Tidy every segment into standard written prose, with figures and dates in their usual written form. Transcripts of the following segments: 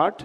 8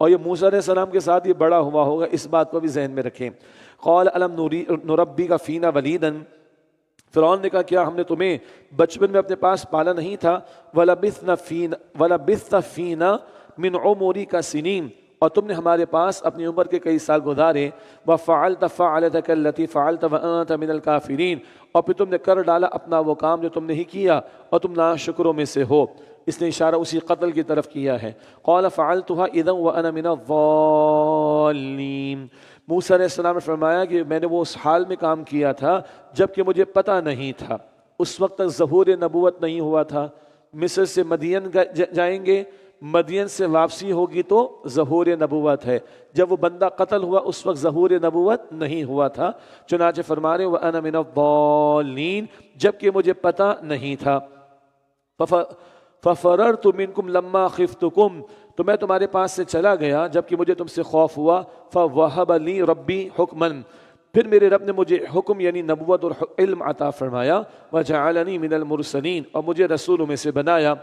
اور یہ موسیٰ علیہ السلام کے ساتھ یہ بڑا ہوا ہوگا، اس بات کو بھی ذہن میں رکھیں۔ قال الم نربک فینا ولیدا، فرعون نے کہا کیا ہم نے تمہیں بچپن میں اپنے پاس پالا نہیں تھا؟ وَلَبِثْتَ فِينَا مِنْ عُمُرِكَ سِنِينَ، اور تم نے ہمارے پاس اپنی عمر کے کئی سال گزارے۔ وَفَعَلْتَ فَعَلَتَكَ الَّتِي فَعَلْتَ وَأَنْتَ مِنَ الْكَافِرِينَ، اور پھر تم نے کر ڈالا اپنا وہ کام جو تم نے ہی کیا اور تم ناشکروں میں سے ہو۔ اس نے اشارہ اسی قتل کی طرف کیا ہے۔ قَالَ فَعَلْتُهَا إِذًا وَأَنَا مِنَ الضَّالِّينَ، موسیٰ علیہ السلام نے فرمایا کہ میں نے وہ اس حال میں کام کیا تھا جب کہ مجھے پتہ نہیں تھا، اس وقت تک ظہور نبوت نہیں ہوا تھا۔ مصر سے مدین جائیں گے، مدین سے واپسی ہوگی تو ظہور نبوت ہے، جب وہ بندہ قتل ہوا اس وقت ظہور نبوت نہیں ہوا تھا۔ چنانچہ فرما رہے وَأَنَا مِنَ الضَّالِّينَ، جب کہ مجھے پتہ نہیں تھا۔ فَفَرَرْتُ مِنْكُمْ لَمَّا خِفْتُكُمْ، تو میں تمہارے پاس سے چلا گیا جب کہ مجھے تم سے خوف ہوا۔ فَوَهَبَ لِي رَبِّي حُكْمًا، پھر میرے رب نے مجھے حکم یعنی نبوت اور علم عطا فرمایا۔ وَجَعَلَنِي مِنَ الْمُرْسَلِينَ، اور مجھے رسولوں میں سے بنایا۔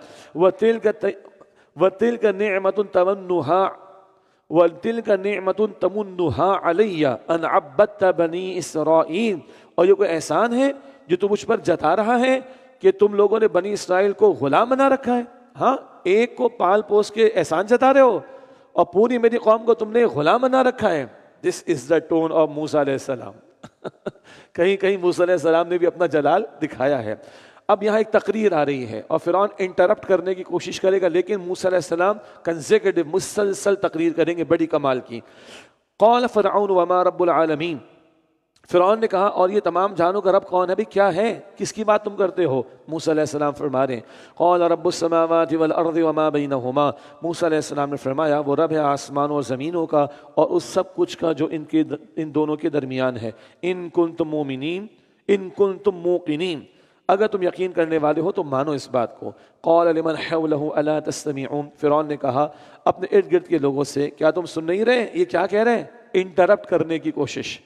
وَتِلْكَ نِعْمَةٌ تَمُنُّهَا عَلَيَّ أَنْ عَبَّدْتَ بَنِي إِسْرَائِيلَ، اور یہ کوئی احسان ہے جو تم مجھ پر جتا رہا ہے کہ تم لوگوں نے بنی اسرائیل کو غلام بنا رکھا ہے۔ ہاں، ایک کو پال پوس کے احسان جتا رہے ہو اور پوری میری قوم کو تم نے غلام بنا رکھا ہے۔ دس از دا ٹون آف موسیٰ علیہ السلام۔ کہیں کہیں موسیٰ علیہ السلام نے بھی اپنا جلال دکھایا ہے۔ اب یہاں ایک تقریر آ رہی ہے اور فرعون انٹرپٹ کرنے کی کوشش کرے گا، لیکن موسیٰ علیہ السلام کنزیکٹیو مسلسل تقریر کریں گے بڑی کمال کی۔ قال فرعون وما رب العالمین، فرعون نے کہا اور یہ تمام جہانوں کا رب کون ہے؟ بھی کیا ہے، کس کی بات تم کرتے ہو؟ موسیٰ علیہ السلام فرما رہے ہیں قال رب السماوات والارض وما بینہما، موسیٰ علیہ السلام نے فرمایا وہ رب ہے آسمانوں اور زمینوں کا اور اس سب کچھ کا جو ان دونوں کے درمیان ہے۔ ان کنتم مومنین، ان کنتم موقنین، اگر تم یقین کرنے والے ہو تو مانو اس بات کو۔ قال لمن حولہ الا تستمعون، فرعون نے کہا اپنے ارد گرد کے لوگوں سے کیا تم سن نہیں رہے؟ یہ کیا کہہ رہے ہیں؟ انٹرپٹ کرنے کی کوشش۔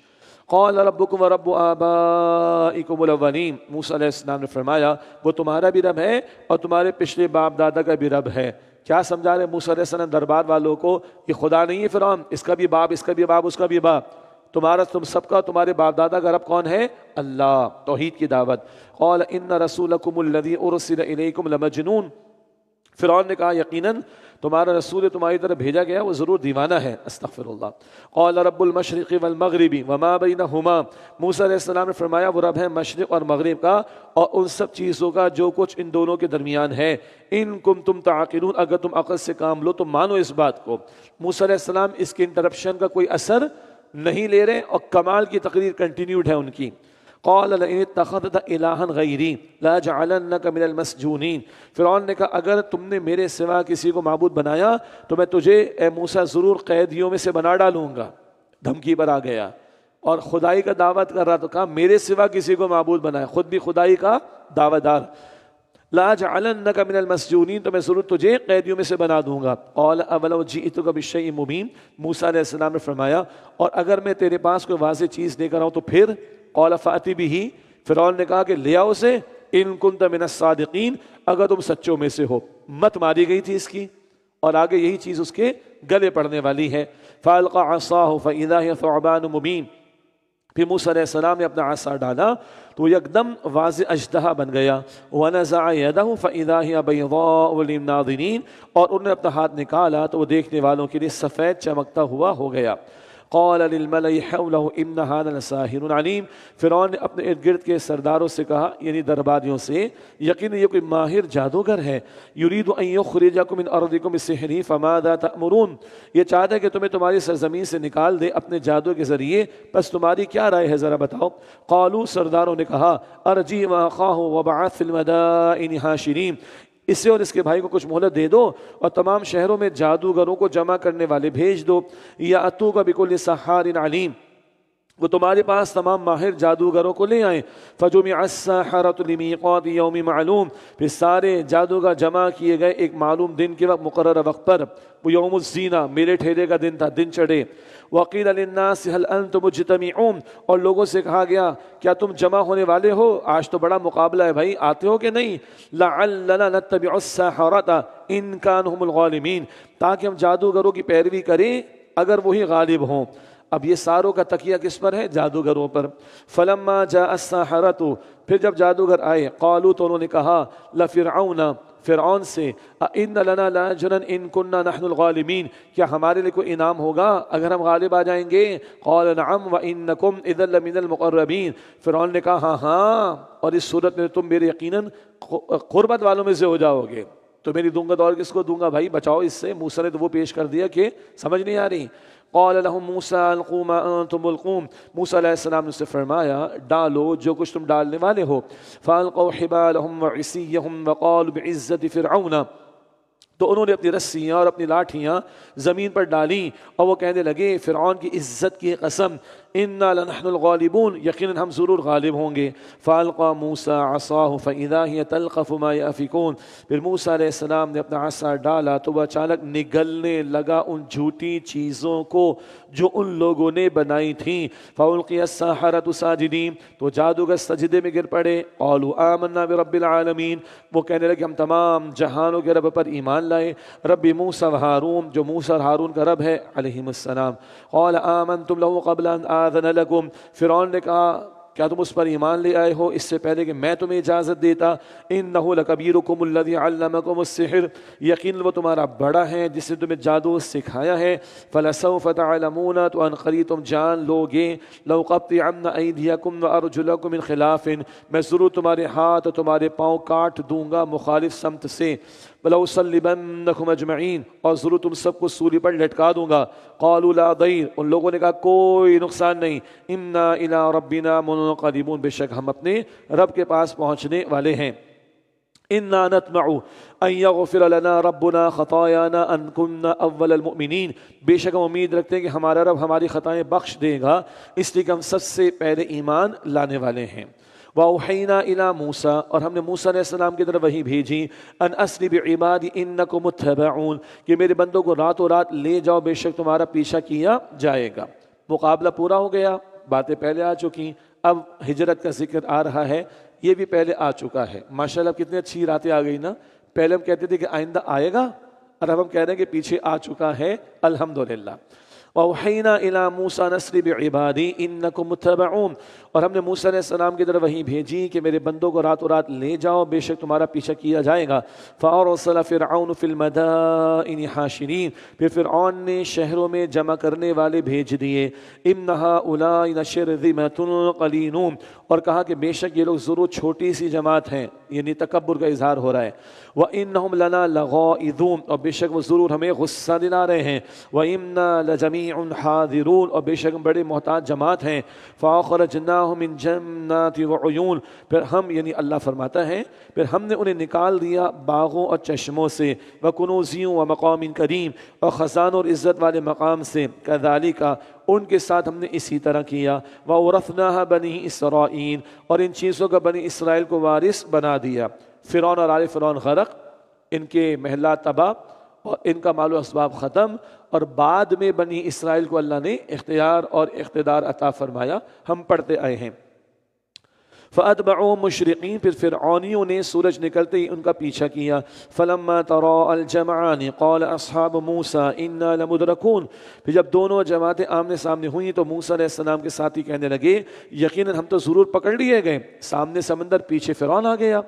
قال ربکم ورب آبائکم الاولین، موسیٰ علیہ السلام نے فرمایا وہ تمہارا بھی رب ہے اور تمہارے پچھلے باپ دادا کا بھی رب ہے۔ کیا سمجھا رہے موسیٰ علیہ السلام دربار والوں کو؟ یہ خدا نہیں ہے فرعون، اس کا بھی باپ، اس کا بھی باپ، اس کا بھی باپ، تمہارا تم سب کا تمہارے باپ دادا کا رب کون ہے؟ اللہ، توحید کی دعوت۔ قال ان رسولکم الذی ارسل الیکم لمجنون، فرعون نے کہا یقیناً تمہارا رسول تمہاری طرف بھیجا گیا وہ ضرور دیوانہ ہے۔ استغفر اللہ۔ قال رب المشرق والمغرب وما بینہما، موسیٰ علیہ السلام نے فرمایا وہ رب ہے مشرق اور مغرب کا اور ان سب چیزوں کا جو کچھ ان دونوں کے درمیان ہے۔ ان کنتم تعقلون، اگر تم عقل سے کام لو تو مانو اس بات کو۔ موسیٰ علیہ السلام اس کے انٹرپشن کا کوئی اثر نہیں لے رہے اور کمال کی تقریر کنٹینیوڈ ہے ان کی۔ قال لئن اتخذت الہا غیری لاجعلنک من المسجونین، فرعون نے کہا اگر تم نے میرے سوا کسی کو معبود بنایا تو میں تجھے اے موسیٰ ضرور قیدیوں میں سے بنا ڈالوں گا۔ دھمکی پر آ گیا اور خدائی کا دعوت کر رہا، تو کہا میرے سوا کسی کو معبود بنایا، خود بھی خدائی کا دعوت دار۔ لاجعلنک من المسجونین، تو میں ضرور تجھے قیدیوں میں سے بنا دوں گا۔ قال اولو جئتک بشیء مبین، موسیٰ علیہ السلام نے فرمایا اور اگر میں تیرے پاس کوئی واضح چیز لے کر آؤں تو پھر؟ قال فأتی بہ، فرعون نے کہا کہ لے آؤ اسے، ان کنت من الصادقین، اگر تم سچوں میں سے ہو۔ مت ماری گئی تھی اس کی اور آگے یہی چیز اس کے گلے پڑنے والی ہے۔ فالقى عصاه فاذا هي ثعبان مبین، پھر موسیٰ علیہ السلام نے اپنا عصا ڈالا تو یکدم واضح اژدہا بن گیا۔ ونزع يده فاذا هي بيضاء للناظرین، اور انہوں نے اپنا ہاتھ نکالا تو وہ دیکھنے والوں کے لیے سفید چمکتا ہوا ہو گیا۔ قال للملأ حوله ان هذا لساحر علیم، فرعون نے اپنے ارد گرد کے سرداروں سے کہا یعنی درباریوں سے یقیناً یہ کوئی ماہر جادوگر ہے۔ یرید ان یخرجکم من ارضکم بسحرہ فماذا تأمرون، یہ چاہتا ہے کہ تمہیں تمہاری سرزمین سے نکال دے اپنے جادو کے ذریعے، پس تمہاری کیا رائے ہے ذرا بتاؤ۔ قالوا، سرداروں نے کہا ارجع واخاہ وابعث فی المدائن حاشرین، اسے اور اس کے بھائی کو کچھ مہلت دے دو اور تمام شہروں میں جادوگروں کو جمع کرنے والے بھیج دو۔ یا اتوک بکل سحار علیم، وہ تمہارے پاس تمام ماہر جادوگروں کو لے آئیں۔ فجمع السحرة لمیقات یوم معلوم، پھر سارے جادوگر جمع کیے گئے ایک معلوم دن کے وقت، مقررہ وقت پر۔ وہ یوم الزینہ، میرے ٹھہرے کا دن تھا، دن چڑھے۔ وقیل للناس هل انتم مجتمعون، اور لوگوں سے کہا گیا کیا تم جمع ہونے والے ہو؟ آج تو بڑا مقابلہ ہے بھائی، آتے ہو کہ نہیں؟ لعلنا نتبع السحرة ان كانوا هم الغالبین، تاکہ ہم جادوگروں کی پیروی کریں اگر وہی غالب ہوں۔ اب یہ ساروں کا تکیہ کس پر ہے؟ جادوگروں پر۔ فلما جاء السحرة، پھر جب جادوگر آئے، قالوا، تو انہوں نے کہا، لفرعون، فرعون سے، ان لنا لاجرا ان كنا نحن الغالبین، کیا ہمارے لیے کوئی انعام ہوگا اگر ہم غالب آ جائیں گے؟ قال نعم وانکم اذا لمن المقربین، فرعون نے کہا ہاں ہاں، اور اس صورت میں تم میرے یقیناً قربت والوں میں سے ہو جاؤ گے۔ تو میری دوں گا تو اور کس کو دوں گا بھائی، بچاؤ اس سے۔ موسیٰ نے تو وہ پیش کر دیا کہ سمجھ نہیں آ رہی۔ قال لهم موسیٰ القوا ما انتم ملقون، موسیٰ علیہ السلام نے اسے فرمایا ڈالو جو کچھ تم ڈالنے والے ہو۔ فالقوا حبالهم وعصیهم وقالوا بعزت فرعون، تو انہوں نے اپنی رسیاں اور اپنی لاٹھیاں زمین پر ڈالیں اور وہ کہنے لگے فرعون کی عزت کی قسم، انا لنحن الغالبون، یقیناً ہم ضرور غالب ہوں گے۔ فالقى موسیٰ عصاه فاذا هي تلقف ما يأفكون، پھر موسیٰ علیہ السلام نے اپنا عصا ڈالا تو وہ اچانک نگلنے لگا ان جھوٹی چیزوں کو جو ان لوگوں نے بنائی تھیں۔ فالقي السحرة ساجدين، تو جادوگر سجدے میں گر پڑے۔ قالوا آمنا برب العالمین، وہ کہنے لگے ہم تمام جہانوں کے رب پر ایمان لائے، رب موسیٰ و ہارون، جو موسیٰ اور ہارون کا رب ہے علیہم السلام۔ قال آمنتم له قبل ان آذن لكم، فرعون نے کہا کیا تم اس پر ایمان لے آئے ہو اس سے پہلے کہ میں تمہیں اجازت دیتا؟ انه لکبیرکم الذی علمکم السحر، یقین وہ تمہارا بڑا ہے جس نے تمہیں جادو سکھایا ہے۔ فلسوف تعلمون، تو ان قریب تم جان لوگے، لأقطعن ایدیکم وارجلکم من خلاف، میں ضرور تمہارے ہاتھ اور تمہارے پاؤں کاٹ دوں گا مخالف سمت سے۔ وَلَأُصَلِّبَنَّكُمْ أَجْمَعِينَ، اور ضرور تم سب کو سولی پر لٹکا دوں گا۔ قَالُوا لَا ضَيْرَ، ان لوگوں نے کہا کوئی نقصان نہیں۔ إِنَّا إِلَىٰ رَبِّنَا مُنقَلِبُونَ، بے شک ہم اپنے رب کے پاس پہنچنے والے ہیں۔ إِنَّا نَطْمَعُ أَن يَغْفِرَ لَنَا رَبُّنَا خَطَايَانَا أَن كُنَّا أَوَّلَ الْمُؤْمِنِينَ، بے شک ہم امید رکھتے ہیں کہ ہمارا رب ہماری خطائیں بخش دے گا، اس لیے کہ ہم سب سے پہلے ایمان لانے والے ہیں۔ وَأَوْحَيْنَا إِلَىٰ مُوسَىٰ، اور ہم نے موسیٰ علیہ السلام کی طرف وحی بھیجی، أَنْ أَسْرِ بِعِبَادِي إِنَّكُمْ مُتَّبَعُونَ، کہ میرے بندوں کو راتوں رات لے جاؤ، بے شک تمہارا پیچھا کیا جائے گا۔ مقابلہ پورا ہو گیا، باتیں پہلے آ چکی، اب ہجرت کا ذکر آ رہا ہے، یہ بھی پہلے آ چکا ہے۔ ماشاءاللہ کتنی اچھی راتیں آ گئی نا، پہلے ہم کہتے تھے کہ آئندہ آئے گا، اور اب ہم کہہ رہے ہیں کہ پیچھے آ چکا ہے، الحمدللہ۔ وَأَوْحَيْنَا إِلَىٰ مُوسَىٰ أَنْ أَسْرِ بِعِبَادِي إِنَّكُمْ مُتَّبَعُونَ، اور ہم نے موسیٰ علیہ السلام کی طرف وحی بھیجی کہ میرے بندوں کو راتوں رات لے جاؤ، بے شک تمہارا پیچھا کیا جائے گا۔ فَأَرْسَلَ فِرْعَوْنُ فِي الْمَدَائِنِ حَاشِرِينَ، پھر فرعون نے شہروں میں جمع کرنے والے بھیج دیے۔ إِنَّ هَٰؤُلَاءِ لَشِرْذِمَةٌ قَلِيلُونَ، اور کہا کہ بے شک یہ لوگ ضرور چھوٹی سی جماعت ہیں، یعنی تکبر کا اظہار ہو رہا ہے۔ وَإِنَّهُمْ لَنَا لَغَائِظُونَ، اور بے شک وہ ضرور ہمیں غصہ دلا رہے ہیں۔ وَإِنَّا لَجَمِيعٌ حَاذِرُونَ، اور بے شک ہم بڑے محتاط جماعت ہیں۔ فَأَخْرَجْنَاهُم مِّن جَنَّاتٍ وَعُيُونٍ، پھر ہم یعنی اللہ فرماتا ہے پھر ہم نے انہیں نکال دیا باغوں اور چشموں سے، وَكُنُوزٍ وَمَقَامٍ كَرِيمٍ، اور خزانوں اور عزت والے مقام سے۔ كَذَلِكَ، ان کے ساتھ ہم نے اسی طرح کیا۔ وَأَوْرَثْنَاهَا بَنِي إِسْرَائِيلَ، اور ان چیزوں کا بنی اسرائیل کو وارث بنا دیا۔ فرعون اور آل فرعون غرق، ان کے محلات تباہ اور ان کا مال و اسباب ختم، اور بعد میں بنی اسرائیل کو اللہ نے اختیار اور اقتدار عطا فرمایا، ہم پڑھتے آئے ہیں۔ فَأَتْبَعُوهُم مُشْرِقِينَ، پھر فرعونیوں نے سورج نکلتے ہی ان کا پیچھا کیا۔ فَلَمَّا تَرَاءَى الْجَمْعَانِ قَالَ أَصْحَابُ مُوسَىٰ إِنَّا لَمُدْرَكُونَ، پھر جب دونوں جماعتیں آمنے سامنے ہوئیں تو موسیٰ علیہ السلام کے ساتھی کہنے لگے یقیناً ہم تو ضرور پکڑ لیے گئے، سامنے سمندر پیچھے فرعون آ گیا۔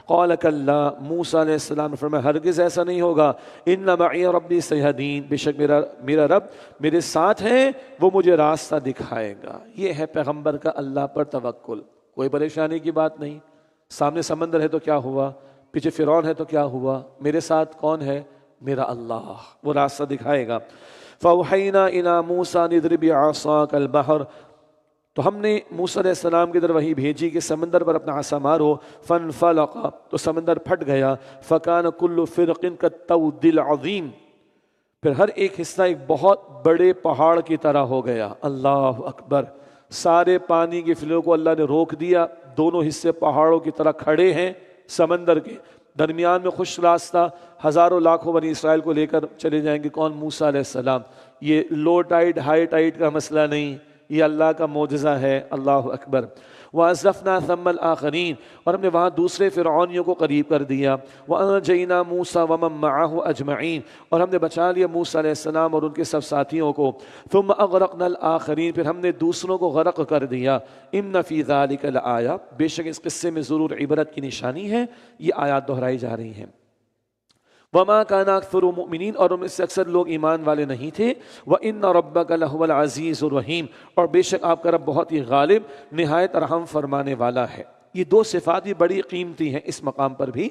قال کلا، موسیٰ علیہ السلام نے فرمایا ہرگز ایسا نہیں ہوگا، ان معی ربی سیہدین، بے شک میرا رب میرے ساتھ ہے، وہ مجھے راستہ دکھائے گا۔ یہ ہے پیغمبر کا اللہ پر توکل، کوئی پریشانی کی بات نہیں۔ سامنے سمندر ہے تو کیا ہوا، پیچھے فرعون ہے تو کیا ہوا، میرے ساتھ کون ہے؟ میرا اللہ، وہ راستہ دکھائے گا۔ فَأَوْحَيْنَا إِلَىٰ مُوسَىٰ أَنِ اضْرِبْ بِعَصَاكَ الْبَحْرَ، تو ہم نے موسیٰ علیہ السلام کی طرف وحی بھیجی کہ سمندر پر اپنا عصا مارو۔ فانفلق، تو سمندر پھٹ گیا۔ فکان کل فرق کالطود العظیم، پھر ہر ایک حصہ ایک بہت بڑے پہاڑ کی طرح ہو گیا۔ اللہ اکبر، سارے پانی کے فلو کو اللہ نے روک دیا، دونوں حصے پہاڑوں کی طرح کھڑے ہیں سمندر کے درمیان میں خشک راستہ، ہزاروں لاکھوں بنی اسرائیل کو لے کر چلے جائیں گے کون؟ موسیٰ علیہ السلام۔ یہ لو ٹائیڈ ہائی ٹائیڈ کا مسئلہ نہیں، یہ اللہ کا معجزہ ہے، اللہ اکبر۔ وَأَزْلَفْنَا ثَمَّ الْآخَرِينَ، اور ہم نے وہاں دوسرے فرعونیوں کو قریب کر دیا۔ وَأَنْجَيْنَا مُوسَىٰ وَمَن مَّعَهُ أَجْمَعِينَ، اور ہم نے بچا لیا موسیٰ علیہ السلام اور ان کے سب ساتھیوں کو۔ ثُمَّ أَغْرَقْنَا الْآخَرِينَ، پھر ہم نے دوسروں کو غرق کر دیا۔ إِنَّ فِي ذَلِكَ لَآیَةً، بے شک اس قصے میں ضرور عبرت کی نشانی ہے۔ یہ آیات دہرائی جا رہی ہیں۔ وَمَا كَانَ أَكْثَرُ مُؤْمِنِينَ، اور ان میں سے اکثر لوگ ایمان والے نہیں تھے۔ وَإِنَّ رَبَّكَ لَهُوَ الْعَزِيزُ الرَّحِيمُ، اور بے شک آپ کا رب بہت ہی غالب نہایت رحم فرمانے والا ہے۔ یہ دو صفات بھی بڑی قیمتی ہیں اس مقام پر بھی۔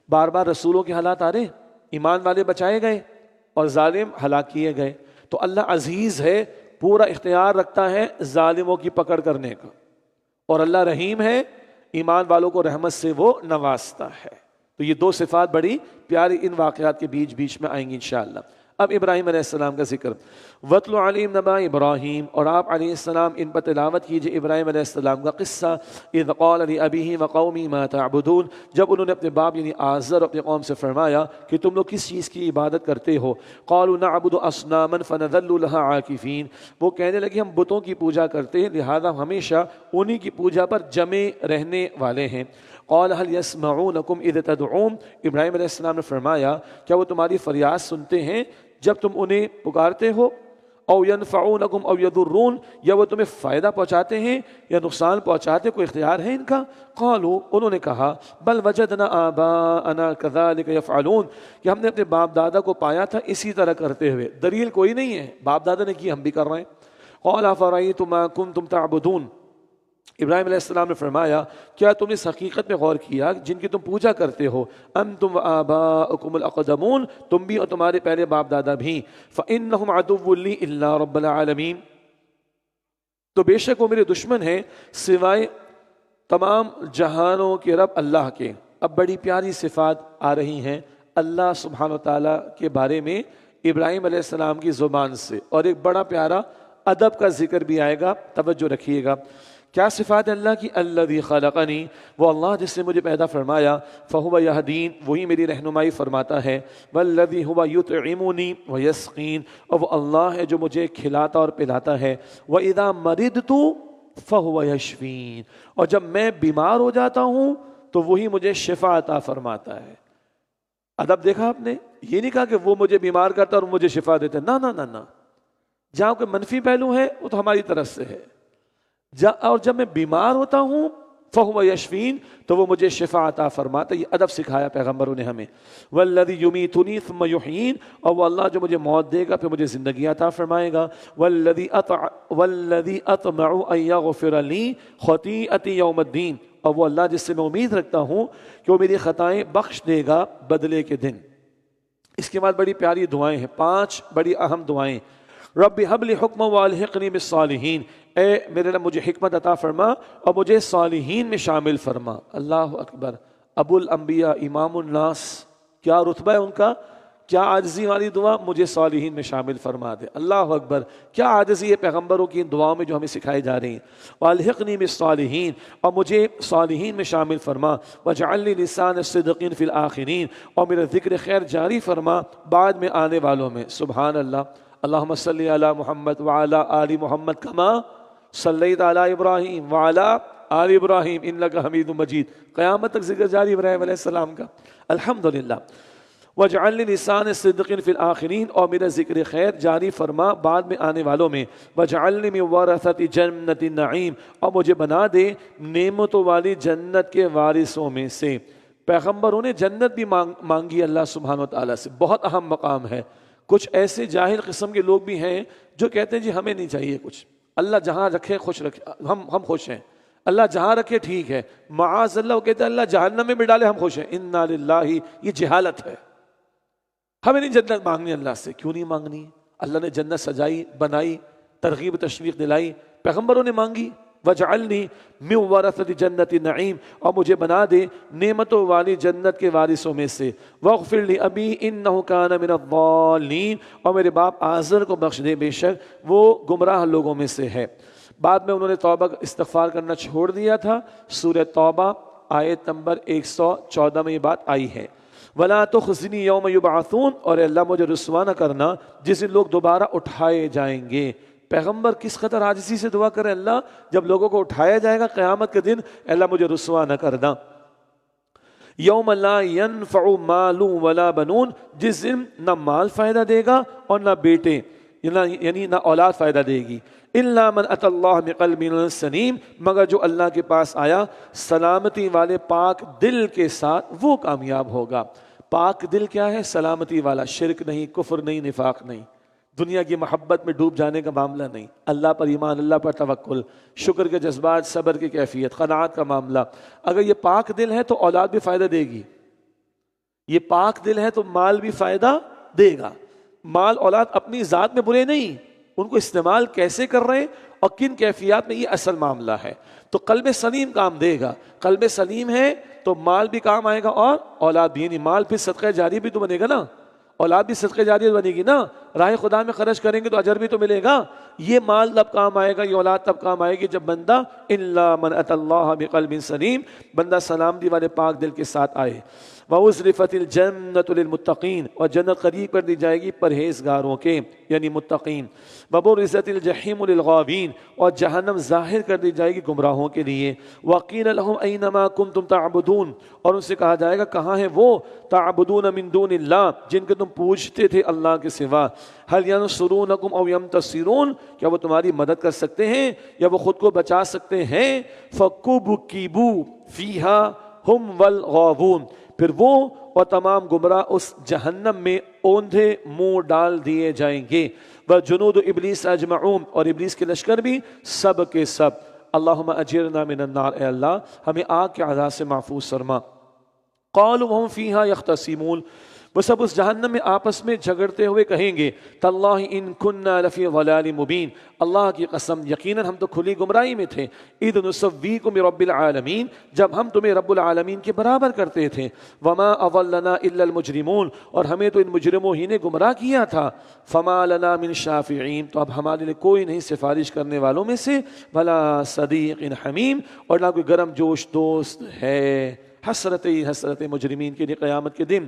بار بار رسولوں کے حالات آ رہے ہیں، ایمان والے بچائے گئے اور ظالم ہلاک کیے گئے۔ تو اللہ عزیز ہے، پورا اختیار رکھتا ہے ظالموں کی پکڑ کرنے کا، اور اللہ رحیم ہے، ایمان والوں کو رحمت سے وہ نوازتا ہے۔ تو یہ دو صفات بڑی پیاری ان واقعات کے بیچ میں آئیں گی انشاءاللہ۔ اب ابراہیم علیہ السلام کا ذکر۔ وَاتْلُ عَلَيْهِمْ نَبَأَ ابراہیم، اور آپ علیہ السلام ان پر تلاوت کیجئے ابراہیم علیہ السلام کا قصہ۔ اِذْ قَالَ لِأَبِيهِ وَقَوْمِهِ مَا تَعْبُدُونَ، جب انہوں نے اپنے باپ یعنی آزر اور اپنی قوم سے فرمایا کہ تم لوگ کس چیز کی عبادت کرتے ہو؟ قَالُوا نَعْبُدُ أَصْنَامًا فَنَظَلُّ لَهَا عَاكِفِينَ، وہ کہنے لگے ہم بتوں کی پوجا کرتے ہیں، لہذا ہمیشہ انہی کی پوجا پر جمے رہنے والے ہیں۔ قال هل يسمعونكم اذ تدعون، ابراہیم علیہ السلام نے فرمایا کیا وہ تمہاری فریاد سنتے ہیں جب تم انہیں پکارتے ہو؟ او ينفعونكم او يضرون، یا وہ تمہیں فائدہ پہنچاتے ہیں یا نقصان پہنچاتے، کوئی اختیار ہے ان کا؟ قالوا، انہوں نے کہا بل وجدنا آباءنا كذلك يفعلون، کہ ہم نے اپنے باپ دادا کو پایا تھا اسی طرح کرتے ہوئے، دلیل کوئی نہیں ہے، باپ دادا نے کی ہم بھی کر رہے ہیں۔ قال افرأيتم ما كنتم تعبدون، ابراہیم علیہ السلام نے فرمایا کیا تم نے اس حقیقت میں غور کیا جن کی تم پوجا کرتے ہو؟ انتم وآباؤکم الاقدمون، تم بھی اور تمہارے پہلے باپ دادا بھی۔ فإنہم عدو لی الا رب العالمین، تو بے شک وہ میرے دشمن ہیں سوائے تمام جہانوں کے رب اللہ کے۔ اب بڑی پیاری صفات آ رہی ہیں اللہ سبحانہ و تعالیٰ کے بارے میں ابراہیم علیہ السلام کی زبان سے، اور ایک بڑا پیارا ادب کا ذکر بھی آئے گا، توجہ رکھیے گا۔ کیا صفات اللہ کی؟ الذی خلقنی، وہ اللہ جس نے مجھے پیدا فرمایا، فہو یہدین، وہی میری رہنمائی فرماتا ہے، والذی ہوا یطعمنی ویسقین، اور وہ اللہ ہے جو مجھے کھلاتا اور پلاتا ہے، واذا مرضت فہو یشفین، اور جب میں بیمار ہو جاتا ہوں تو وہی مجھے شفا عطا فرماتا ہے۔ ادب دیکھا آپ نے، یہ نہیں کہا کہ وہ مجھے بیمار کرتا اور مجھے شفا دیتا ہے، نہ نہ نہ نہ، جہاں کوئی منفی پہلو ہے وہ تو ہماری طرف سے ہے، اور جب میں بیمار ہوتا ہوں فہو یشفین، تو وہ مجھے شفا عطا فرماتا ہے۔ یہ ادب سکھایا پیغمبروں نے ہمیں۔ والذی یمیتنی ثم یحیین، اور وہ اللہ جو مجھے موت دے گا پھر مجھے زندگی عطا فرمائے گا۔ والذی اطمع ان یغفر لی خطیئتی یوم الدین، اور وہ اللہ جس سے میں امید رکھتا ہوں کہ وہ میری خطائیں بخش دے گا بدلے کے دن۔ اس کے بعد بڑی پیاری دعائیں ہیں، 5 بڑی اہم دعائیں۔ رب ہب لی حکما والحقنی بالصالحین، اے میرے رب مجھے حکمت عطا فرما اور مجھے صالحین میں شامل فرما۔ اللہ اکبر، ابو الانبیاء امام الناس، کیا رتبہ ہے ان کا، کیا عاجزی والی دعا، مجھے صالحین میں شامل فرما دے۔ اللہ اکبر، کیا عاجزی ہے پیغمبروں کی ان دعاؤں میں جو ہمیں سکھائی جا رہی ہیں۔ والحقنی بالصالحین، اور مجھے صالحین میں شامل فرما۔ واجعل لی لسان صدق فی الآخرین، اور میرا ذکر خیر جاری فرما بعد میں آنے والوں میں۔ سبحان اللہ۔ اللہم صلی علی محمد وعلی آل محمد کما صلیت علی ابراہیم وعلی آل ابراہیم انک حمید مجید۔ قیامت تک ذکر جاری ابراہیم علیہ السلام کا، الحمدللہ۔ واجعل لی لسان صدق فی الآخرین، اور میرا ذکر خیر جاری فرما بعد میں آنے والوں میں۔ واجعلنی من ورثۃ جنت النعیم، اور مجھے بنا دے نعمتوں والی جنت کے وارثوں میں سے۔ پیغمبروں نے جنت بھی مانگی اللہ سبحانہ و تعالیٰ سے، بہت اہم مقام ہے۔ کچھ ایسے جاہل قسم کے لوگ بھی ہیں جو کہتے ہیں جی ہمیں نہیں چاہیے کچھ، اللہ جہاں رکھے خوش رکھے، ہم خوش ہیں، اللہ جہاں رکھے ٹھیک ہے۔ معاذ اللہ، وہ کہتے ہیں اللہ جہنم میں بھی ڈالے ہم خوش ہیں۔ انا للہ، یہ جہالت ہے۔ ہمیں نہیں جنت مانگنی اللہ سے، کیوں نہیں مانگنی؟ اللہ نے جنت سجائی، بنائی، ترغیب تشویق دلائی، پیغمبروں نے مانگی۔ وجعلنی من ورثۃ جنت النعیم، اور مجھے بنا دے نعمتوں والی جنت کے وارثوں میں سے۔ واغفر لأبی انہ کان من الضالین، اور میرے باپ آزر کو بخش دے، بے شک وہ گمراہ لوگوں میں سے ہے۔ بعد میں انہوں نے توبہ استغفار کرنا چھوڑ دیا تھا۔ سورہ توبہ آیت نمبر 114 میں یہ بات آئی ہے۔ وَلَا تُخْزِنِي يَوْمَ يُبْعَثُونَ، اور اے اللہ مجھے رسوا نہ کرنا جس دن لوگ دوبارہ اٹھائے جائیں گے۔ پیغمبر کس قدر عاجزی سے دعا کرے، اللہ جب لوگوں کو اٹھایا جائے گا قیامت کے دن، اے اللہ مجھے رسوا نہ کرنا۔ یوم لا ينفع مال ولا بنون، جس دن نہ مال فائدہ دے گا اور نہ بیٹے، یعنی نہ اولاد فائدہ دے گی۔ الا من اتى اللہ بقلب سلیم، مگر جو اللہ کے پاس آیا سلامتی والے پاک دل کے ساتھ، وہ کامیاب ہوگا۔ پاک دل کیا ہے؟ سلامتی والا، شرک نہیں، کفر نہیں، نفاق نہیں، دنیا کی محبت میں ڈوب جانے کا معاملہ نہیں، اللہ پر ایمان، اللہ پر توکل، شکر کے جذبات، صبر کی کیفیت، قناعت کا معاملہ۔ اگر یہ پاک دل ہے تو اولاد بھی فائدہ دے گی، یہ پاک دل ہے تو مال بھی فائدہ دے گا۔ مال اولاد اپنی ذات میں برے نہیں، ان کو استعمال کیسے کر رہے ہیں اور کن کیفیات میں، یہ اصل معاملہ ہے۔ تو قلب سلیم کام دے گا، قلب سلیم ہے تو مال بھی کام آئے گا اور اولاد بھی، یعنی مال پھر صدقہ جاری بھی تو بنے گا نا، اولاد بھی صدقہ جاری بنے گی نا، راہ خدا میں خرچ کریں گے تو اجر بھی تو ملے گا۔ یہ مال تب کام آئے گا، یہ اولاد تب کام آئے گی جب بندہ الا من اتى اللہ بقلب سلیم، بندہ سلامتی والے پاک دل کے ساتھ آئے۔ وَأُزْلِفَتِ الْجَنَّةُ لِلْمُتَّقِينَ، اور جنت قریب کر دی جائے گی پرہیزگاروں کے، یعنی متقین۔ وَبُرِّزَتِ الْجَحِيمُ لِلْغَاوِينَ، اور جہنم ظاہر کر دی جائے گی گمراہوں کے لیے۔ وَقِيلَ لَهُمْ أَيْنَ مَا كُنْتُمْ تَعْبُدُونَ، اور ان سے کہا جائے گا کہاں ہیں وہ تعبدون من دون اللہ، جن کے تم پوجتے تھے اللہ کے سوا۔ هَلْ يَنْصُرُونَكُمْ أَوْ يَمْتَصِرُونَ، کیا وہ تمہاری مدد کر سکتے ہیں یا وہ خود کو بچا سکتے ہیں؟ فَكُبْكِبُوا فِيهَا هُمْ وَالْغَاوُونَ، پھر وہ اور تمام گمراہ اس جہنم میں اوندھے منہ ڈال دیے جائیں گے۔ وَجُنُودُ إِبْلِيسَ أَجْمَعُونَ، اور ابلیس کے لشکر بھی سب کے سب۔ اللہم اجرنا من النار، اے اللہ ہمیں آگ کے عذاب سے محفوظ فرما۔ قالوا وهم فيها يختصمون، وہ سب اس جہنم میں آپس میں جھگڑتے ہوئے کہیں گے تاللہ ان کننا لفی ضلال مبین، اللہ کی قسم یقیناً ہم تو کھلی گمراہی میں تھے۔ اذ نسویکم برب العالمین، جب ہم تمہیں رب العالمین کے برابر کرتے تھے۔ وما اضلنا الا المجرمون، اور ہمیں تو ان مجرموں ہی نے گمراہ کیا تھا۔ فما لنا من شافعین، تو اب ہمارے لیے کوئی نہیں سفارش کرنے والوں میں سے، ولا صدیق حمیم، اور نہ کوئی گرم جوش دوست ہے۔ حسرت مجرمین کے لیے قیامت کے دن۔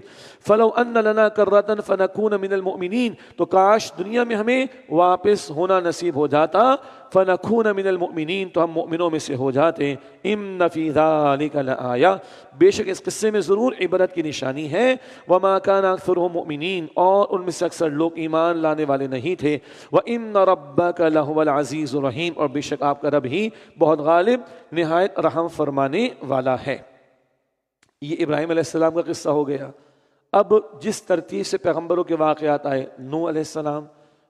فلو ان لنا کرۃ فنکون من المؤمنین، تو کاش دنیا میں ہمیں واپس ہونا نصیب ہو جاتا، فنکون من المؤمنین، تو ہم مؤمنوں میں سے ہو جاتے۔ ان فی ذلک لآیہ، بے شک اس قصے میں ضرور عبرت کی نشانی ہے۔ وما کان اکثرهم مؤمنین، اور ان میں سے اکثر لوگ ایمان لانے والے نہیں تھے۔ وان ربک لہو العزیز الرحیم، اور بے شک آپ کا رب ہی بہت غالب، نہایت رحم فرمانے والا ہے۔ یہ ابراہیم علیہ السلام کا قصہ ہو گیا۔ اب جس ترتیب سے پیغمبروں کے واقعات آئے، نوح علیہ السلام،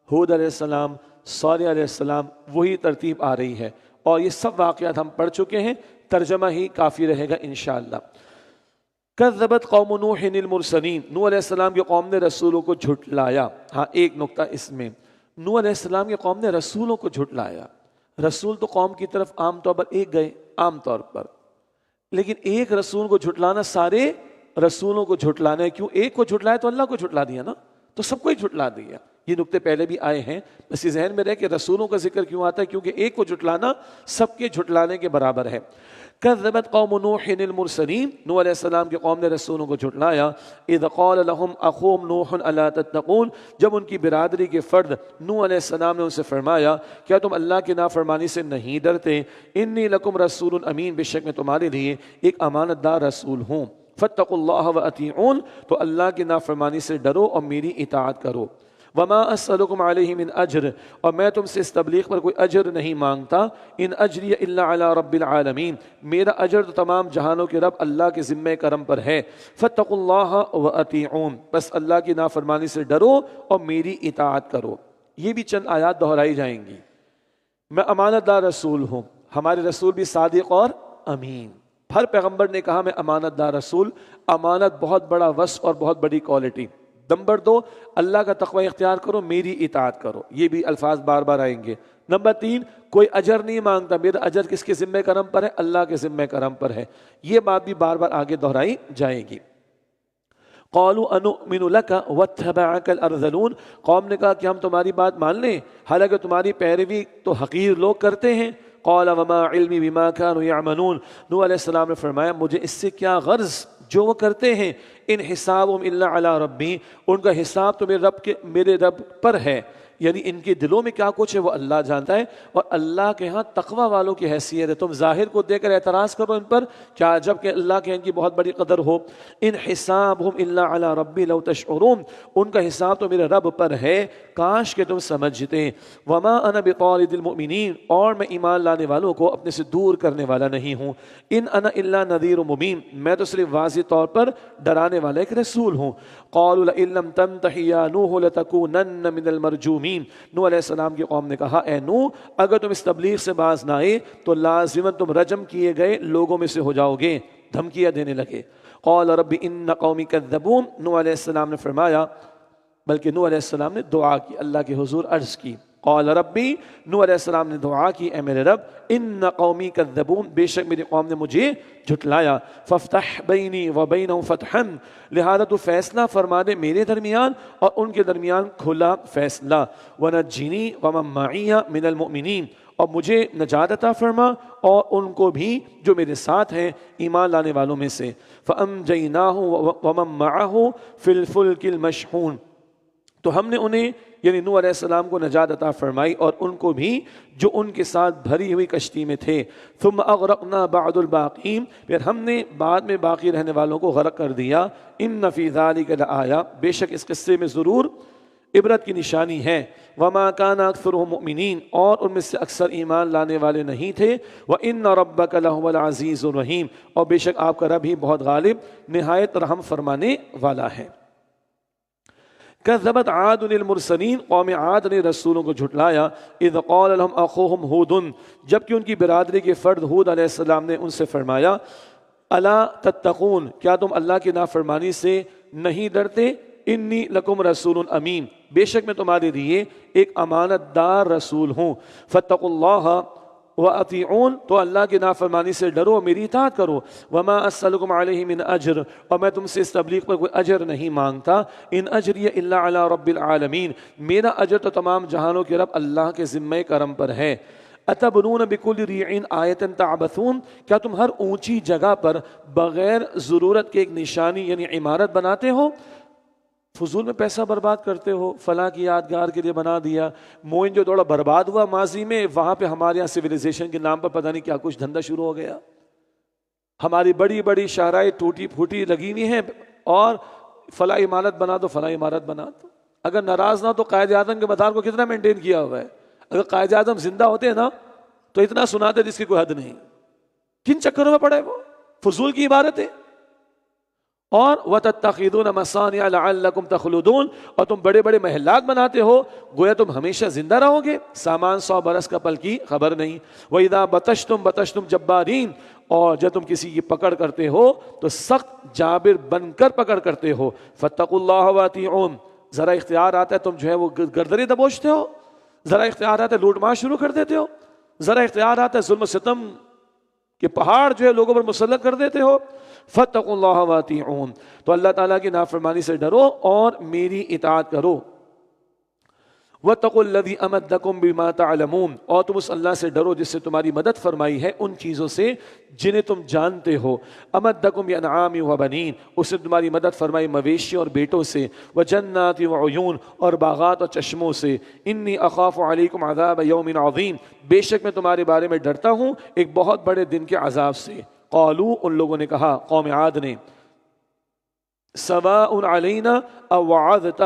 ہود علیہ السلام، صالح علیہ السلام، وہی ترتیب آ رہی ہے، اور یہ سب واقعات ہم پڑھ چکے ہیں، ترجمہ ہی کافی رہے گا انشاءاللہ۔ کذبت قوم نوح المرسلین، نوح علیہ السلام کی قوم نے رسولوں کو جھٹلایا۔ ہاں ایک نقطہ اس میں، نوح علیہ السلام کی قوم نے رسولوں کو جھٹلایا۔ رسول تو قوم کی طرف عام طور پر ایک گئے، عام طور پر، لیکن ایک رسول کو جھٹلانا سارے رسولوں کو جھٹلانا ہے۔ کیوں؟ ایک کو جھٹلایا تو اللہ کو جھٹلا دیا نا، تو سب کو ہی جھٹلا دیا۔ یہ نقطے پہلے بھی آئے ہیں، بس یہ ذہن میں رہے کہ رسولوں کا ذکر کیوں آتا ہے، کیونکہ ایک کو جھٹلانا سب کے جھٹلانے کے برابر ہے۔ کذبت قوم نوح المرسلین، نوح علیہ السلام کی قوم نے رسولوں کو جھٹلایا۔ اذ قال لهم اخوهم نوح الا تتقون، جب ان کی برادری کے فرد نوح علیہ السلام نے ان سے فرمایا کیا تم اللہ کی نافرمانی سے نہیں ڈرتے؟ انی لکم رسول امین، بے شک میں تمہارے لیے ایک امانت دار رسول ہوں۔ فاتقوا اللہ واطیعون، تو اللہ کی نافرمانی سے ڈرو اور میری اطاعت کرو۔ وما اسألکم علیہ من اجر، اور میں تم سے اس تبلیغ پر کوئی اجر نہیں مانگتا۔ ان اجری الا علی رب العالمین، میرا اجر تو تمام جہانوں کے رب اللہ کے ذمہ کرم پر ہے۔ فاتقوا اللہ واطیعون، بس اللہ کی نافرمانی سے ڈرو اور میری اطاعت کرو۔ یہ بھی چند آیات دہرائی جائیں گی۔ میں امانت دار رسول ہوں، ہمارے رسول بھی صادق اور امین۔ ہر پیغمبر نے کہا میں امانت دار رسول، امانت بہت بڑا وصف اور بہت بڑی کوالٹی۔ نمبر 2، اللہ کا تقوی اختیار کرو، میری اطاعت کرو، یہ بھی الفاظ بار بار آئیں گے۔ نمبر 3، کوئی اجر نہیں مانگتا، میرا اجر کس کے ذمہ کرم پر ہے؟ اللہ کے ذمہ کرم پر ہے۔ یہ بات بھی بار بار آگے دہرائی جائے گی۔ قالوا انؤمن لك واتبعك الارذلون، قوم نے کہا کہ ہم تمہاری بات مان لیں حالانکہ تمہاری پیروی تو حقیر لوگ کرتے ہیں۔ قال وما علمی بما كانوا يعملون، نوح علیہ السلام نے فرمایا مجھے اس سے کیا غرض جو وہ کرتے ہیں، ان حسابهم الا علی ربی، ان کا حساب تو میرے رب پر ہے، یعنی ان کے دلوں میں کیا کچھ ہے وہ اللہ جانتا ہے، اور اللہ کے ہاں تقوی والوں کی حیثیت ہے۔ تم ظاہر کو دے کر اعتراض کرو ان پر، کیا عجب کہ اللہ کے ان کی بہت بڑی قدر ہو۔ ان حسابهم الا علی ربی لو تشعرون، ان کا حساب تو میرے رب پر ہے، کاش کہ تم سمجھتے۔ وما انا بطارد المؤمنین، اور میں ایمان لانے والوں کو اپنے سے دور کرنے والا نہیں ہوں۔ ان انا الا نذیر مبین، میں تو صرف واضح طور پر ڈرانے والا ایک رسول ہوں۔ قالوا لئن لم تنتہ یا نوح لتکونن من المرجومین، نوح علیہ السلام کی قوم نے کہا اے نوح اگر تم اس تبلیغ سے باز نہ آئے تو لازماً تم رجم کیے گئے لوگوں میں سے ہو جاؤ گے، دھمکیاں دینے لگے۔ قال رب ان قومی کذبون، نوح علیہ السلام نے فرمایا، بلکہ نوح علیہ السلام نے دعا کی، اللہ کے حضور عرض کی۔ قال ربی، نوح علیہ السلام نے دعا کی اے میرے رب، ان قومی کذبون، بے شک میری قوم نے مجھے جھٹلایا، فافتح بینی و بینہم فتحا، لہذا تو فیصلہ فرما دے میرے درمیان اور ان کے درمیان کھلا فیصلہ، ونجنی ومن معی من المؤمنین، اور مجھے نجات عطا فرما اور ان کو بھی جو میرے ساتھ ہیں ایمان لانے والوں میں سے۔ فَأَنْجَيْنَاهُ وَمَن مَّعَهُ فِي الْفُلْكِ الْمَشْحُونِ، تو ہم نے انہیں یعنی نوح علیہ السلام کو نجات عطا فرمائی اور ان کو بھی جو ان کے ساتھ بھری ہوئی کشتی میں تھے۔ ثم اغرقنا بعد الباقین، پھر ہم نے بعد میں باقی رہنے والوں کو غرق کر دیا۔ ان فی ذلک لآیہ، بے شک اس قصے میں ضرور عبرت کی نشانی ہے۔ وما کان اکثرهم مؤمنین، اور ان میں سے اکثر ایمان لانے والے نہیں تھے۔ وان ربک لہو العزیز الرحیم، اور بے شک آپ کا رب ہی بہت غالب نہایت رحم فرمانے والا ہے۔ کذبت عاد المرسلین، قوم عاد نے رسولوں کو جھٹلایا۔ اذ قال لهم اخوهم ہود، جبکہ ان کی برادری کے فرد ہود علیہ السلام نے ان سے فرمایا الا تتقون، کیا تم اللہ کی نافرمانی سے نہیں ڈرتے؟ انی لکم رسول امین، بے شک میں تمہارے لیے ایک امانت دار رسول ہوں۔ فاتقوا اللہ وَأَطِيعُونَ، تو اللہ کی نافرمانی سے ڈرو، میری اطاعت کرو۔ وَمَا أَسْأَلُكُمْ عَلَيْهِ مِنْ أَجْرٍ، اور میں تم سے اس تبلیغ پر کوئی اجر نہیں مانگتا۔ إِنْ أَجْرِيَ إِلَّا عَلَىٰ رَبِّ الْعَالَمِينَ، میرا اجر تو تمام جہانوں کے رب اللہ کے ذمہ کرم پر ہے۔ أَتَبْنُونَ بِكُلِّ رِيعٍ آیَةً تَعْبَثُونَ، کیا تم ہر اونچی جگہ پر بغیر ضرورت کے ایک نشانی یعنی عمارت بناتے ہو؟ فضول میں پیسہ برباد کرتے ہو، فلاں کی یادگار کے لیے بنا دیا۔ موئن جو دوڑا برباد ہوا ماضی میں، وہاں پہ ہمارے یہاں سویلائزیشن کے نام پر پتہ نہیں کیا کچھ دھندا شروع ہو گیا۔ ہماری بڑی بڑی شاہراہیں ٹوٹی پھوٹی لگی ہوئی ہیں، اور فلاں عمارت بنا دو، فلاں عمارت بنا دو۔ اگر ناراض نہ ہو تو قائد اعظم کے مزار کو کتنا مینٹین کیا ہوا ہے؟ اگر قائد اعظم زندہ ہوتے ہیں نا تو اتنا سناتے جس کی کوئی حد نہیں۔ کن چکروں میں پڑے وہ؟ فضول کی عبارتیں۔ اور وَتَتَّخِذُونَ مَصَانِعَ لَعَلَّكُمْ تَخْلُدُونَ، اور تم بڑے بڑے محلات بناتے ہو گویا تم ہمیشہ زندہ رہو گے۔ سامان 100 برس کا پل کی خبر نہیں۔ وَإِذَا بَطَشْتُمْ بَطَشْتُمْ جَبَّارِينَ، اور جب تم کسی کی پکڑ کرتے ہو تو سخت جابر بن کر پکڑ کرتے ہو۔ فَاتَّقُوا اللَّهَ وَأَطِيعُونَ، ذرا اختیار آتا ہے تم جو ہے وہ گردنیں دبوچتے ہو، ذرا اختیار آتا ہے لوٹ مار شروع کر دیتے ہو، ذرا اختیار آتا ہے ظلم و ستم کہ پہاڑ جو ہے لوگوں پر مسلط کر دیتے ہو۔ فَاتَّقُوا اللَّهَ وَأَطِيعُونَ، تو اللہ تعالیٰ کی نافرمانی سے ڈرو اور میری اطاعت کرو۔ وَاتَّقُوا الَّذِي أَمَدَّكُم بِمَا تَعْلَمُونَ، اور تم اس اللہ سے ڈرو جس سے تمہاری مدد فرمائی ہے ان چیزوں سے جنہیں تم جانتے ہو۔ أَمَدَّكُم بِأَنْعَامٍ وَبَنِينَ، اس نے تمہاری مدد فرمائی مویشیوں اور بیٹوں سے۔ وَجَنَّاتٍ وَعُيُونٍ، اور باغات اور چشموں سے۔ إِنِّي أَخَافُ عَلَيْكُمْ عَذَابَ يَوْمٍ عَظِيمٍ، بے شک میں تمہارے بارے میں ڈرتا ہوں ایک بہت بڑے دن کے عذاب سے۔ قالوا، ان لوگوں نے کہا، قوم عاد نے، سواء علینا اوعظت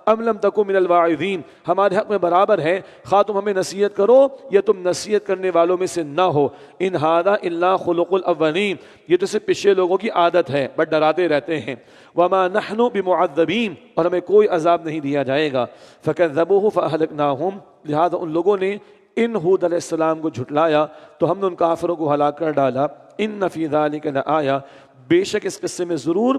ام لم تکن من الواعظین، ہمارے حق میں برابر ہے خواہ تم ہمیں نصیحت کرو یا تم نصیحت کرنے والوں میں سے نہ ہو۔ ان ھذا الا خلق الاولین، یہ تو صرف پچھلے لوگوں کی عادت ہے، بس ڈراتے رہتے ہیں۔ وما نحن بمعذبین، اور ہمیں کوئی عذاب نہیں دیا جائے گا۔ فکذبوہ فاہلکناہم، لہذا ان لوگوں نے ان ہود علیہ السلام کو جھٹلایا تو ہم نے ان کافروں کو ہلاک کر ڈالا۔ ان فی ذلک لآیہ، بے شک اس قصے میں ضرور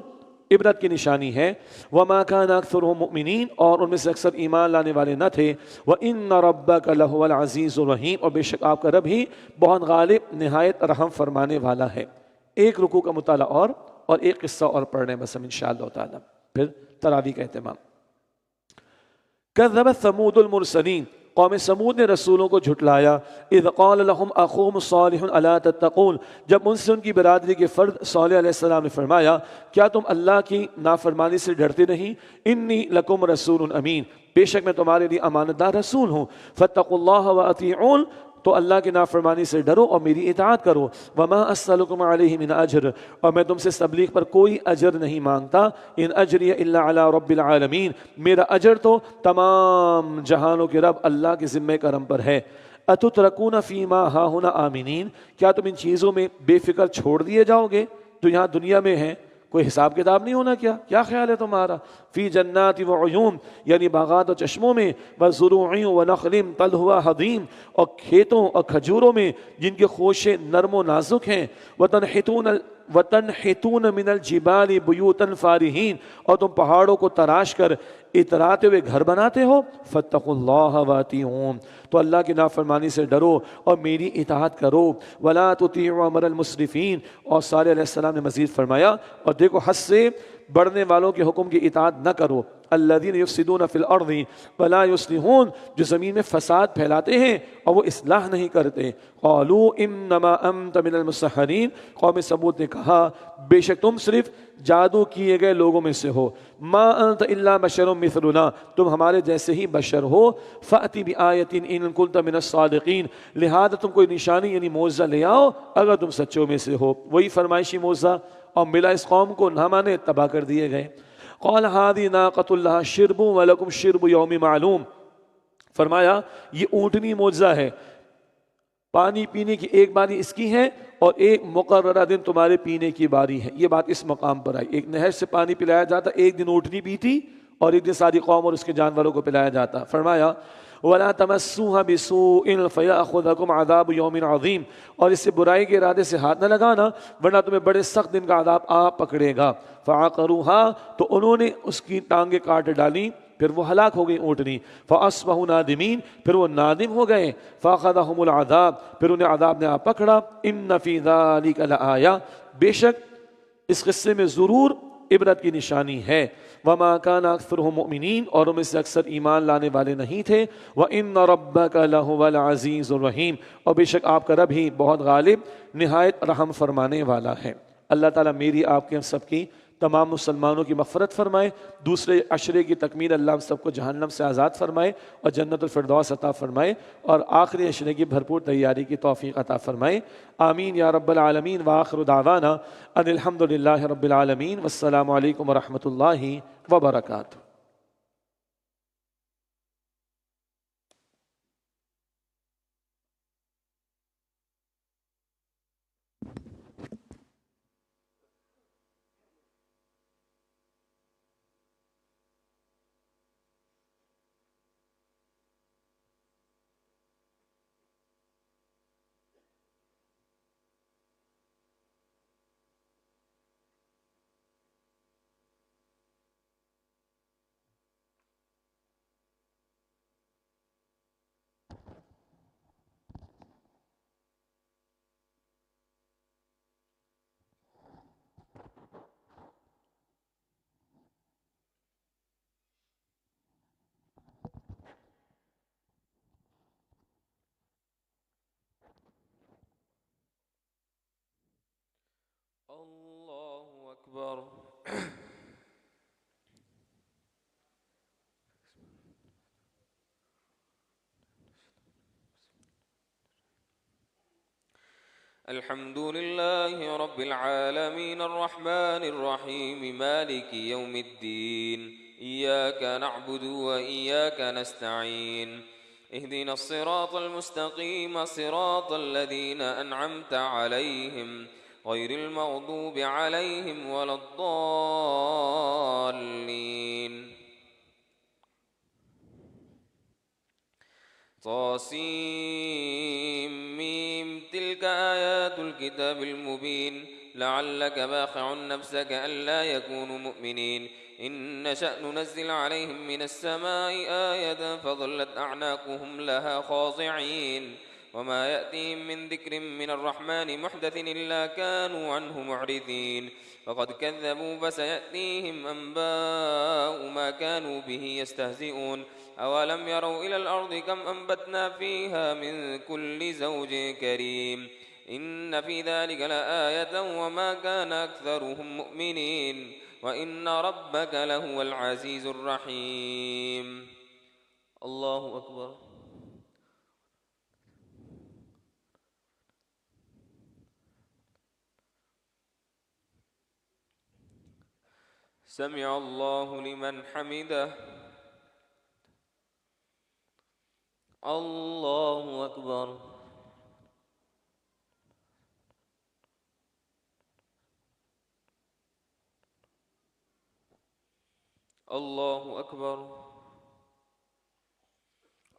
عبرت کی نشانی ہے۔ وما کان اکثرهم مؤمنین، اور ان میں سے اکثر ایمان لانے والے نہ تھے۔ وان ربک لہو العزیز الرحیم، اور بے شک آپ کا رب ہی بہت غالب نہایت رحم فرمانے والا ہے۔ ایک رکوع کا مطالعہ اور ایک قصہ اور پڑھ رہے ہیں بس ہم انشاءاللہ تعالی۔ پھر تراویح کا اہتمام۔ کذبت ثمود المرسلین، قوم سمود نے رسولوں کو جھٹلایا۔ اذ قال لهم اخوهم صالح الا تتقون، جب ان سے ان کی برادری کے فرد صالح علیہ السلام نے فرمایا کیا تم اللہ کی نافرمانی سے ڈرتے نہیں؟ انی لکم رسول امین، بے شک میں تمہارے لیے امانت دار رسول ہوں۔ فاتقوا اللہ واطیعون، تو اللہ کی نافرمانی سے ڈرو اور میری اطاعت کرو۔ وما اسألکم علیہ من اجر، اور میں تم سے تبلیغ پر کوئی اجر نہیں مانگتا۔ ان اجری الا علی رب العالمین، میرا اجر تو تمام جہانوں کے رب اللہ کے ذمہ کرم پر ہے۔ اتترکون فیما ہاہنا آمنین، کیا تم ان چیزوں میں بے فکر چھوڑ دیے جاؤ گے جو یہاں دنیا میں ہیں؟ کوئی حساب کتاب نہیں ہونا؟ کیا خیال ہے تمہارا؟ فی جنات و عیون، یعنی باغات و چشموں میں، وزروع و نخل طلعها حدیم، اور کھیتوں اور کھجوروں میں جن کے خوشے نرم و نازک ہیں، وتنحتون من الجبال بیوتا فارہین، اور تم پہاڑوں کو تراش کر اتراتے ہوئے گھر بناتے ہو۔ فاتقوا اللہ واطیعون، تو اللہ کی نافرمانی سے ڈرو اور میری اطاعت کرو۔ ولا تطیعوا امر المسرفین، اور صالح علیہ السلام نے مزید فرمایا اور دیکھو حد سے بڑھنے والوں کے حکم کی اطاعت نہ کرو۔ الذین یفسدون فی الارض ولا یصلحون، جو زمین میں فساد پھیلاتے ہیں اور وہ اصلاح نہیں کرتے۔ قالوا انما انت من المسحرین، قوم سمود نے کہا بے شک تم صرف جادو کیے گئے لوگوں میں سے ہو۔ ما انت الا بشر مثلنا، تم ہمارے جیسے ہی بشر ہو۔ فأتی بآیۃ ان کنت من الصادقین، لہذا تم کوئی نشانی یعنی معجزہ لے آؤ اگر تم سچوں میں سے ہو۔ وہی فرمائشی معجزہ اور ملا اس قوم کو، نہ مانے تباہ کر دیے گئے۔ قال هذه ناقۃ لها شرب ولکم شرب یوم معلوم، فرمایا یہ اونٹنی معجزہ ہے، پانی پینے کی ایک باری اس کی ہے اور ایک مقررہ دن تمہارے پینے کی باری ہے۔ یہ بات اس مقام پر آئی، ایک نہر سے پانی پلایا جاتا، ایک دن اونٹنی پیتی اور ایک دن ساری قوم اور اس کے جانوروں کو پلایا جاتا۔ فرمایا وَلَا تَمَسُّوهَا بِسُوءٍ فَيَأْخُذَكُمْ عَذَابُ يَوْمٍ عَظِيمٍ، اور اس سے برائی کے ارادے سے ہاتھ نہ لگانا ورنہ تمہیں بڑے سخت دن کا عذاب آ پکڑے گا۔ فَعَقَرُوهَا، تو انہوں نے اس کی ٹانگیں کاٹ ڈالی، پھر وہ ہلاک ہو گئی اونٹنی۔ فَأَصْبَحُوا نَادِمِينَ، پھر وہ نادم ہو گئے۔ فَأَخَذَهُمُ الْعَذَابُ، پھر انہیں عذاب نے آ پکڑا۔ إِنَّ فِي ذَلِكَ لَآیَةً، بے شک اس قصے میں ضرور عبرت کی نشانی ہے۔ وَمَا كَانَ أَكْثَرُهُم مُؤْمِنِينَ، اور ان میں سے اکثر ایمان لانے والے نہیں تھے۔ وَإِنَّ رَبَّكَ لَهُوَ الْعَزِيزُ الرَّحِيمُ، اور بے شک آپ کا رب ہی بہت غالب نہایت رحم فرمانے والا ہے۔ اللہ تعالیٰ میری آپ کے ہم سب کی تمام مسلمانوں کی مغفرت فرمائے، دوسرے عشرے کی تکمیل اللہ ہم سب کو جہنم سے آزاد فرمائے اور جنت الفردوس عطا فرمائے، اور آخری عشرے کی بھرپور تیاری کی توفیق عطا فرمائے۔ آمین یا رب العالمین۔ وآخر دعوانا ان الحمد للہ رب العالمین، والسلام علیکم ورحمۃ اللہ وبرکاتہ۔ اللہ اکبر۔ الحمد لله رب العالمين الرحمن الرحيم مالك يوم الدين، إياك نعبد وإياك نستعين، اهدنا الصراط المستقيم صراط الذين أنعمت عليهم غير المغضوب عليهم ولا الضالين۔ طاسيم ميم، تلك آيات الكتاب المبين، لعلك باخع نفسك ألا يكونوا مؤمنين، إن نشأ ننزل عليهم من السماء آية فظلت أعناقهم لها خاضعين، وما يأتيهم من ذكر من الرحمن محدث إلا كانوا عنه معرضين فقد كذبوا فسيأتيهم أنباء ما كانوا به يستهزئون أولم يروا إلى الأرض كم أنبتنا فيها من كل زوج كريم إن في ذلك لآية وما كان أكثرهم مؤمنين وإن ربك لهو العزيز الرحيم. الله أكبر. سمع الله لمن حمده. الله أكبر. الله أكبر.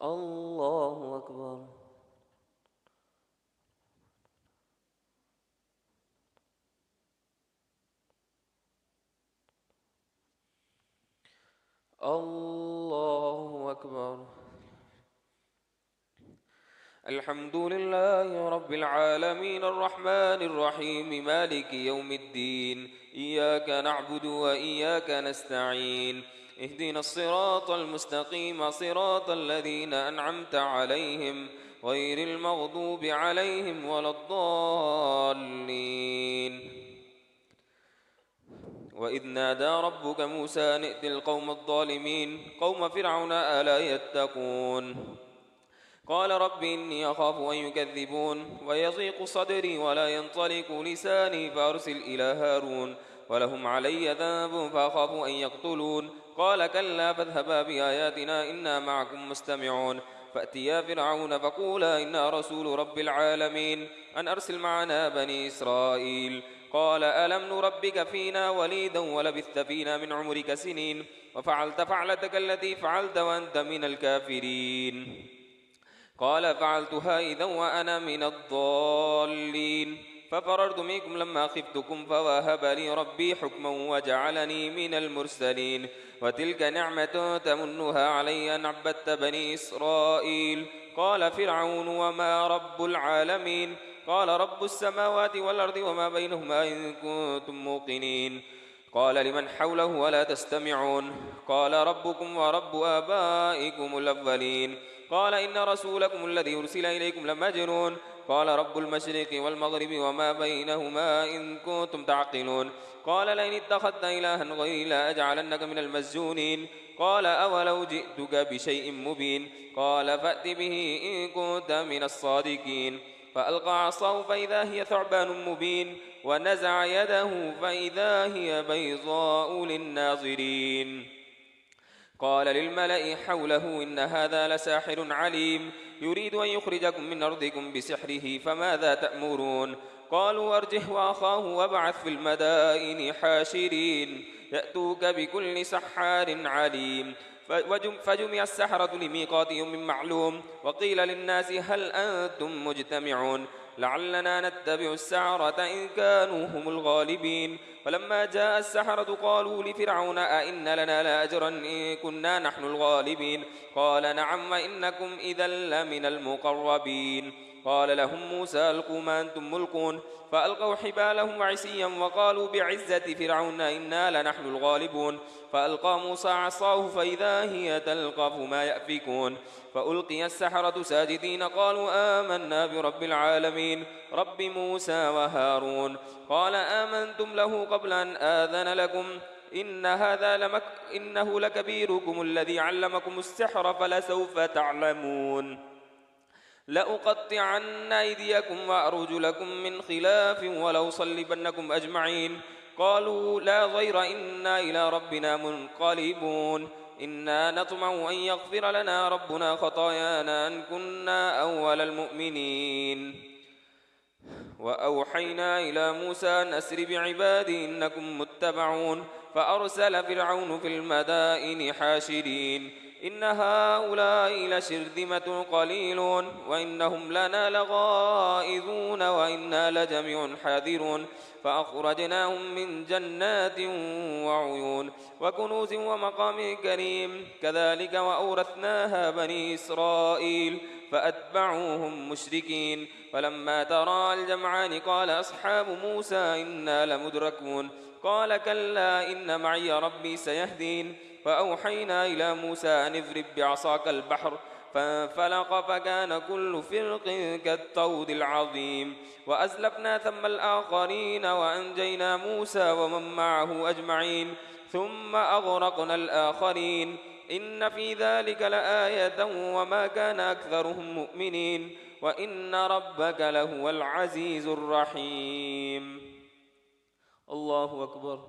الله أكبر. الله أكبر. الحمد لله رب العالمين الرحمن الرحيم مالك يوم الدين إياك نعبد وإياك نستعين اهدنا الصراط المستقيم صراط الذين أنعمت عليهم غير المغضوب عليهم ولا الضالين. وإذ نادى ربك موسى أن ائت القوم الظالمين قوم فرعون ألا يتقون قال رب إني أخاف أن يكذبون ويضيق صدري ولا ينطلق لساني فأرسل إلى هارون ولهم علي ذنب فأخاف أن يقتلون قال كلا فاذهبا بآياتنا إنا معكم مستمعون فأتيا فرعون فقولا إنا رسول رب العالمين أن أرسل معنا بني إسرائيل قال ألم نربك فينا وليدا ولبثت فينا من عمرك سنين وفعلت فعلتك التي فعلت وأنت من الكافرين قال فعلتها إذا وأنا من الضالين ففررت منكم لما خفتكم فوهب لي ربي حكما وجعلني من المرسلين وتلك نعمة تمنها علي أن عبدت بني إسرائيل قال فرعون وما رب العالمين قال رب السماوات والأرض وما بينهما إن كنتم موقنين قال لمن حوله ولا تستمعون قال ربكم ورب آبائكم الأولين قال إن رسولكم الذي أرسل إليكم لمجنون قال رب المشرق والمغرب وما بينهما إن كنتم تعقلون قال لئن اتخذت إلها غيري لأجعلنك من المسجونين قال أولو جئتك بشيء مبين قال فأت به إن كنت من الصادقين فألقى عصاه فإذا هي ثعبان مبين ونزع يده فإذا هي بيضاء للناظرين قال للملأ حوله إن هذا لساحر عليم يريد أن يخرجكم من أرضكم بسحره فماذا تأمرون قالوا أرجه وأخاه وابعث في المدائن حاشرين يأتوك بكل سحار عليم فجمع السحرة لميقات يوم معلوم وقيل للناس هل أنتم مجتمعون لعلنا نتبع السحرة إن كانوا هم الغالبين فلما جاء السحرة قالوا لفرعون أئن لنا لأجرا إن كنا نحن الغالبين قال نعم وإنكم إذا لمن المقربين قال لهم موسى ألقوا ما أنتم ملقون فألقوا حبالهم وعصيا وقالوا بعزة فرعون إنا لنحن الغالبون فألقى موسى عصاه فإذا هي تلقف ما يأفكون فألقي السحرة ساجدين قالوا آمنا برب العالمين رب موسى وهارون قال آمنتم له قبل أن آذن لكم إنه لكبيركم الذي علمكم السحر فلسوف تعلمون لأقطعن أيديكم وأرجلكم من خلاف ولأصلبنكم أجمعين قالوا لا ضير إنا إلى ربنا منقلبون إنا نطمع أن يغفر لنا ربنا خطايانا أن كنا أول المؤمنين وأوحينا إلى موسى أن أسر بعبادي إنكم متبعون فأرسل فرعون في المدائن حاشرين إن هؤلاء لشرذمة قليلون وإنهم لنا لغائظون وإنا لجميع حاذرون فأخرجناهم من جنات وعيون وكنوز ومقام كريم كذلك وأورثناها بني إسرائيل فأتبعوهم مشركين فلما تراءى الجمعان قال أصحاب موسى إنا لمدركون قال كلا إن معي ربي سيهدين فأوحينا إلى موسى أن اضرب بعصاك البحر فانفلق فكان كل فرق كالطود العظيم وأزلفنا ثم الآخرين وأنجينا موسى ومن معه أجمعين ثم أغرقنا الآخرين إن في ذلك لآية وما كان أكثرهم مؤمنين وإن ربك لهو العزيز الرحيم. الله أكبر.